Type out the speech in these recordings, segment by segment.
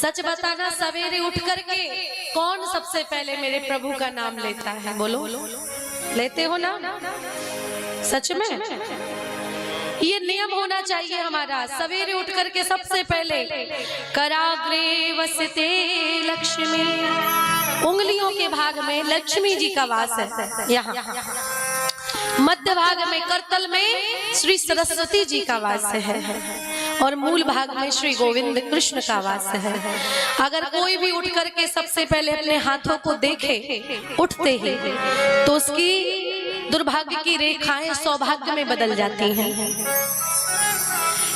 सच बताना, सवेरे उठ करके कौन सबसे पहले मेरे प्रभु का नाम लेता है? बोलो, लेते हो ना? सच में ये नियम होना चाहिए हमारा। सवेरे उठ करके सबसे पहले कराग्रे वसते लक्ष्मी, उंगलियों के भाग में लक्ष्मी जी का वास है। यहाँ मध्य भाग में करतल में श्री सरस्वती जी का वास है और मूल भाग में श्री गोविंद कृष्ण का वास है। अगर कोई भी उठ करके सबसे पहले अपने हाथों को देखे उठते ही, तो उसकी दुर्भाग्य की रेखाएं सौभाग्य में बदल जाती हैं।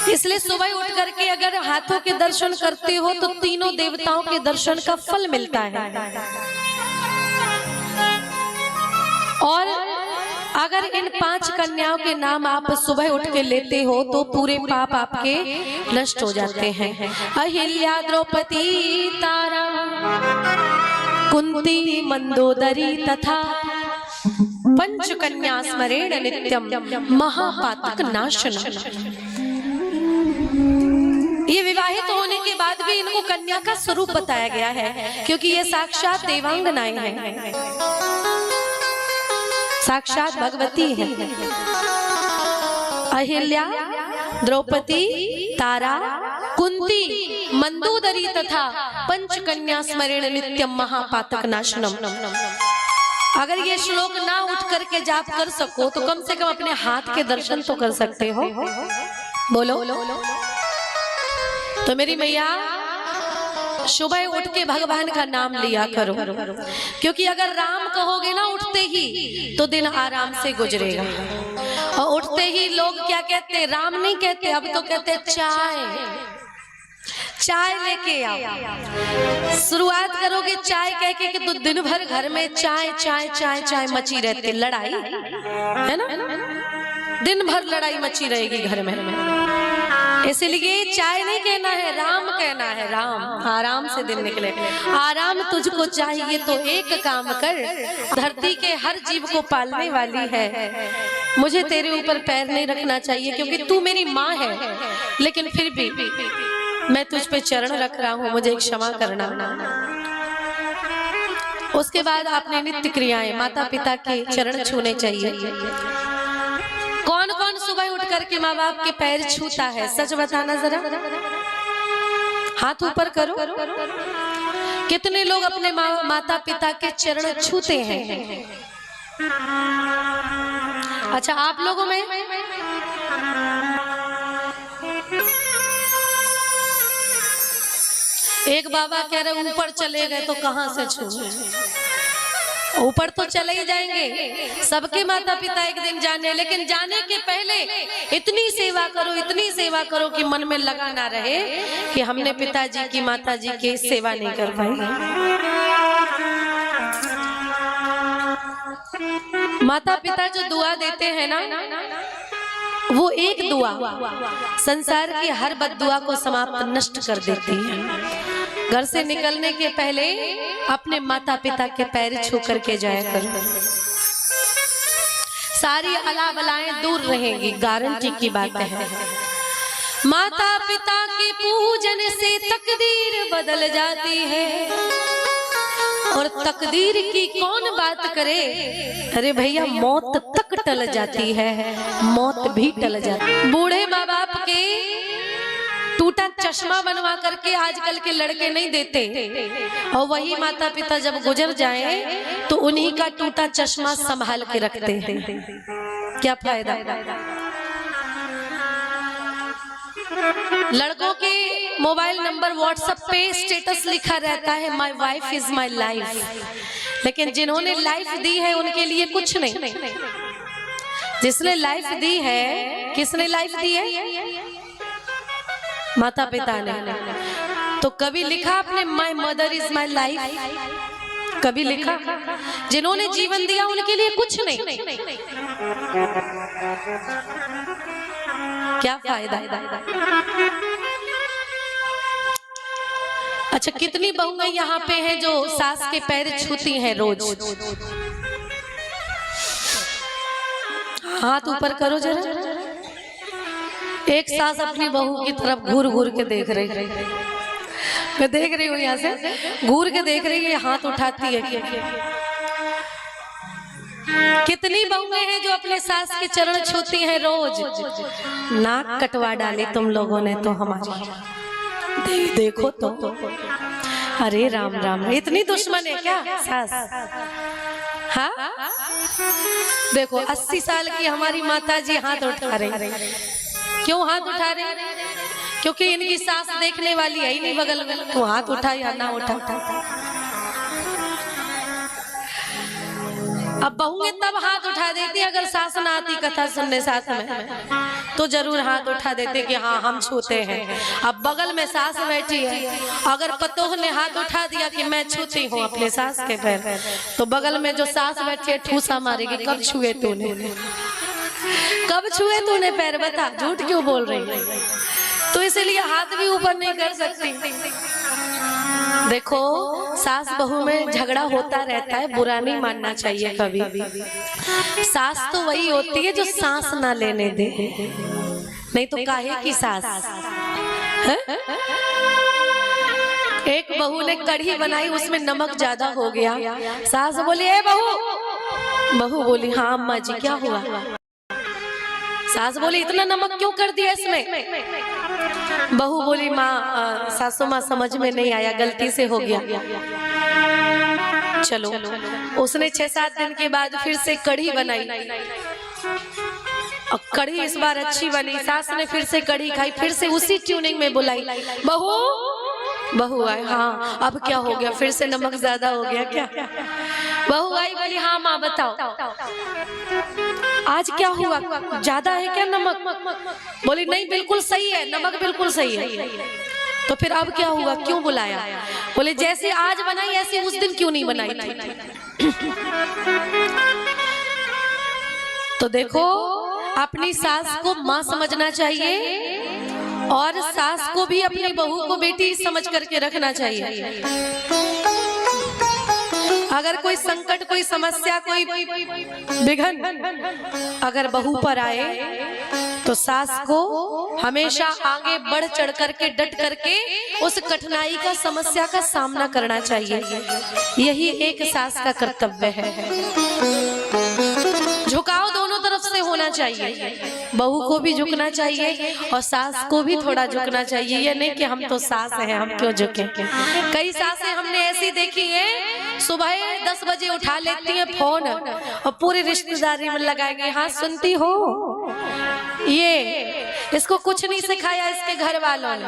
इसलिए सुबह उठ करके अगर हाथों के दर्शन करते हो तो तीनों देवताओं के दर्शन का फल मिलता है। और अगर इन 5 कन्याओं के नाम आप सुबह उठ के लेते हो तो पूरे पाप आपके नष्ट हो जाते हैं। अहिल्या, द्रौपदी, तारा, कुंती, मंदोदरी तथा पंचकन्या स्मरेण नित्यम महापातक नाशनम। ये विवाहित होने के बाद भी इनको कन्या का स्वरूप बताया गया है, क्योंकि ये साक्षात देवांगनाएं हैं, साक्षात भगवती है। अहिल्या, द्रौपदी, तारा, कुंती, मंदोदरी तथा पंचकन्या स्मरेण नित्यम महापातक नाशनम। अगर ये श्लोक ना उठ करके जाप कर सको तो कम से कम अपने हाथ के दर्शन तो कर सकते हो। बोलो। तो मेरी मैया, सुबह उठ के भगवान का नाम लिया करो, क्योंकि अगर राम कहोगे ना उठते ही तो दिन आराम से गुजरेगा। और उठते ही लोग क्या कहते, राम नहीं कहते, अब तो कहते चाय लेके आओ। शुरुआत करोगे चाय कह के कि तो दिन भर घर में चाय चाय चाय चाय मची रहती, लड़ाई है ना, दिन भर लड़ाई मची रहेगी घर में। इसलिए चाय नहीं कहना है, राम कहना है। राम, आराम से दिन निकले। आराम तुझको चाहिए तो एक काम कर, धरती के हर जीव को पालने वाली है, मुझे तेरे ऊपर पैर नहीं रखना चाहिए, क्योंकि तू मेरी माँ है, लेकिन फिर भी मैं तुझ पे चरण रख रहा हूँ, मुझे क्षमा करना। उसके बाद आपने नित्य क्रियाएं, माता पिता के चरण छूने चाहिए। कौन कौन सुबह उठ करके माँ बाप के पैर छूता है? सच बताना जरा, हाथ ऊपर करो। कितने लोग अपने माता पिता के चरण छूते हैं? अच्छा, आप लोगों में एक बाबा कह रहे ऊपर चले गए तो कहां से छू, ऊपर तो चले ही जाएंगे। सबके माता पिता एक दिन जाने, लेकिन जाने के पहले इतनी सेवा करो, इतनी सेवा करो कि मन में लगा ना रहे कि हमने पिताजी की माता जी की सेवा नहीं कर पाई। माता पिता जो दुआ देते हैं ना, वो एक दुआ संसार की हर बद्दुआ को समाप्त नष्ट कर देती है। घर से निकलने के पहले अपने माता पिता के पैर छू करके जाया करो, सारी अला बलाएं दूर रहेंगी, गारंटी की बात है। माता पिता के पूजन से तकदीर बदल जाती है, और तकदीर की कौन बात करे? अरे भैया, मौत तक टल जाती है, मौत भी टल जाती है। बूढ़े माँ बाप के टूटा चश्मा बनवा करके आजकल के लड़के नहीं देते, और वही माता पिता जब गुजर जाएं तो उन्हीं का टूटा चश्मा संभाल के रखते हैं। क्या फायदा? लड़कों के मोबाइल नंबर व्हाट्सएप पे स्टेटस लिखा रहता है, my wife is my life, लेकिन जिन्होंने लाइफ दी है उनके लिए कुछ नहीं। जिसने लाइफ दी है, किसने लाइफ दी है? माता पिता ने। तो कभी लिखा आपने my mother is my life? कभी लिखा? जिन्होंने जीवन दिया उनके लिए कुछ नहीं, क्या फायदा? अच्छा, कितनी बहुएं यहाँ पे हैं जो सास के पैर छूती हैं रोज? हाथ ऊपर करो जरा। एक सास अपनी बहू की तरफ घूर घूर के देख रही है, मैं देख रही हूँ यहाँ से घूर के देख रही है, हाथ उठाती है। कितनी बहुएं हैं जो अपने सास के चरण छूती हैं रोज। नाक कटवा डाले तुम लोगों ने तो हमारी। देखो तो अरे राम राम, इतनी दुश्मन है क्या सास? हाँ देखो 80 साल की हमारी माता जी हाथ उठा रही। क्यों हाथ उठा रही? क्योंकि इनकी सास देखने वाली है ही नहीं बगल में, तो हाथ उठा या ना उठा। अब बहुएं तब हाथ उठा देती अगर सास ना आती कथा सुनने साथ में, तो जरूर हाथ उठा देते कि हाँ हम छूते हैं। अब बगल में सास बैठी है, अगर पतोह ने हाथ उठा दिया कि मैं छूती हूँ अपने सास के पैर, तो बगल में जो सास बैठी है ठूसा मारेगी, कब छुए तूने, कब छुए तूने पैर, बता झूठ क्यों बोल रही है? तो इसलिए हाथ भी ऊपर नहीं कर सकती। देखो सास बहू में झगड़ा होता रहता है, बुरा नहीं मानना चाहिए कभी भी। सास तो वही होती है जो सांस ना लेने दे, नहीं तो काहे की सास है? एक बहू ने कढ़ी बनाई, उसमें नमक ज्यादा हो गया। सास बोली ए बहू, बहू बोली हाँ अम्मा जी क्या हुआ? सास बोली इतना नमक क्यों कर दिया इसमें? बहू बोली माँ सासू माँ समझ में नहीं आया, गलती से हो गया। चलो उसने 6-7 दिन के बाद फिर से कढ़ी बनाई, और कढ़ी इस बार अच्छी बनी। सास ने फिर से कढ़ी खाई, फिर से उसी ट्यूनिंग में बुलाई, बहू बहू आई। हाँ अब क्या हो गया? फिर से नमक ज्यादा हो गया क्या? बहू आई बोली हाँ माँ बताओ आज क्या हुआ, ज्यादा है क्या नमक? बोली नहीं बिल्कुल सही है, नमक बिल्कुल सही है। तो फिर अब क्या हुआ, क्यों बुलाया? बोले जैसे आज बनाई ऐसे उस दिन क्यों नहीं बनाई थी? तो देखो अपनी सास को माँ समझना चाहिए, और सास को भी अपनी बहू को बेटी समझ करके रखना चाहिए। अगर कोई संकट, कोई समस्या, कोई विघन अगर बहू पर आए, तो सास को हमेशा आगे बढ़ चढ़ करके डट करके उस कठिनाई का, समस्या का सामना करना चाहिए। यही एक सास का कर्तव्य है। झुकाव दोनों तरफ से होना चाहिए, बहू को भी झुकना चाहिए और सास को भी थोड़ा झुकना चाहिए। ये नहीं कि हम तो सास हैं हम क्यों झुके। कई सासें हमने ऐसी देखी हैं, सुबह 10 बजे उठा लेती हैं फोन और पूरी रिश्तेदारी में लगाएंगे, हाँ सुनती हो ये इसको कुछ नहीं सिखाया, इसके घर वालों ने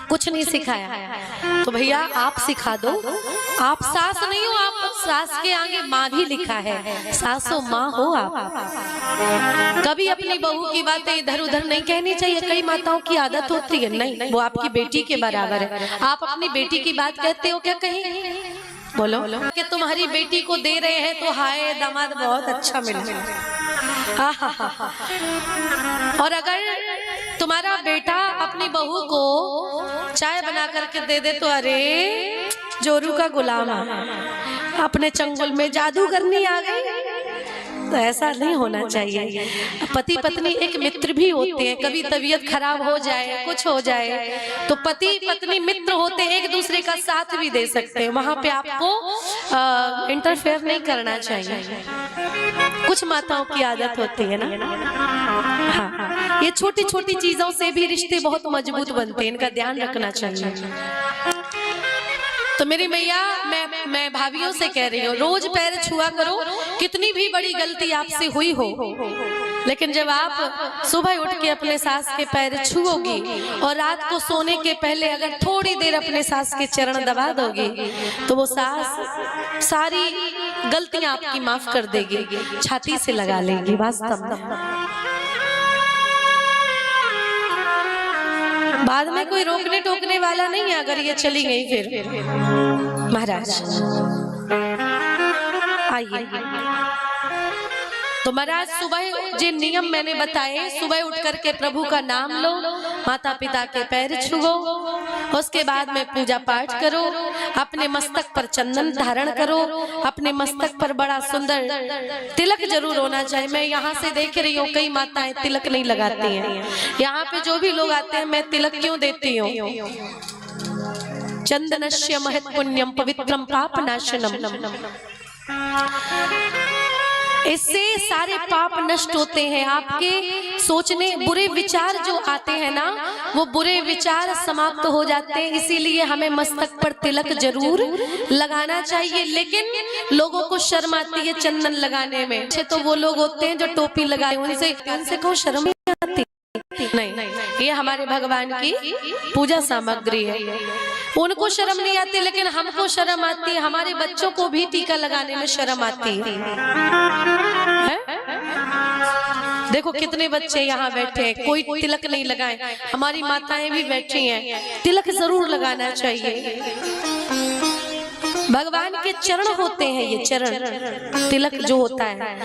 कुछ नहीं सिखाया। तो भैया आप सिखा दो, आप सास नहीं हो, आप सास के आगे माँ भी लिखा है, सासो माँ हो आप। कभी अपनी बहू की बातें इधर उधर नहीं कहनी चाहिए। कई माताओं की आदत होती है, नहीं वो आपकी बेटी के बराबर है, आप अपनी बेटी की बात कहते हो क्या कहीं? बोलो कि तुम्हारी बेटी को दे रहे हैं तो हाय दामाद बहुत अच्छा मिला। और अगर तुम्हारा बेटा अपनी बहू को चाय बना करके दे दे तो अरे जोरू का गुलाम अपने चंगुल में जादू करनी आ गई, तो ऐसा नहीं होना चाहिए। पति पत्नी एक मित्र भी होते हैं, कभी तबीयत खराब हो जाए, कुछ हो जाए, तो पति पत्नी मित्र होते हैं, एक दूसरे का साथ भी दे सकते हैं। वहां पे आपको इंटरफेयर नहीं करना चाहिए। कुछ माताओं की आदत होती है ना, हाँ ये छोटी छोटी चीजों से भी रिश्ते बहुत मजबूत बनते हैं, इनका ध्यान रखना चाहिए। तो मेरी मैया मैं भाभियों से कह रही हूँ, रोज पैर छुआ करो, कितनी भी बड़ी गलती आपसे हुई हो, लेकिन जब आप सुबह उठ के अपने सास के पैर छुओगी और रात को सोने के पहले अगर थोड़ी देर अपने सास के चरण दबा दोगी, तो वो सास सारी गलतियां आपकी माफ कर देगी, छाती से लगा लेगी। वास्तव में बाद में कोई रोकने टोकने वाला नहीं है, अगर ये चली गई फिर। महाराज आइए, तो महाराज सुबह जो नियम मैंने बताए, सुबह उठ करके प्रभु का नाम लो, माता पिता के पैर छुओ, उसके बाद में पूजा पाठ करो, अपने मस्तक पर चंदन धारण करो, अपने मस्तक पर बड़ा सुंदर तिलक जरूर होना चाहिए। मैं यहाँ से देख रही हूँ कई माताएं तिलक नहीं लगाती हैं। यहाँ पे जो भी लोग आते हैं मैं तिलक क्यों देती हूँ, चंदनस्य महत् पुण्यम पवित्रम पापनाशनम। इससे सारे पाप नष्ट होते हैं। आपके सोचने बुरे विचार जो आते हैं ना, वो बुरे विचार समाप्त हो जाते हैं। इसीलिए हमें मस्तक पर तिलक जरूर लगाना चाहिए। लेकिन लोगों को शर्म आती है चंदन लगाने में। अच्छे तो वो लोग होते हैं जो टोपी लगाए, उनसे को शर्म नहीं आती। नहीं, ये हमारे भगवान की पूजा सामग्री है, उनको शर्म नहीं आती, लेकिन हमको शर्म आती है। हमारे बच्चों को भी टीका लगाने में शर्म आती है। देखो कितने बच्चे यहाँ बैठे हैं, कोई तिलक नहीं लगाए। हमारी माताएं भी बैठी हैं, तिलक जरूर लगाना चाहिए। भगवान के चरण होते हैं ये चरण, तिलक जो होता है।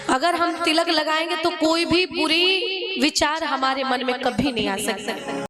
अगर हम तिलक लगाएंगे तो कोई भी बुरी विचार हमारे मन में कभी नहीं आ सकता।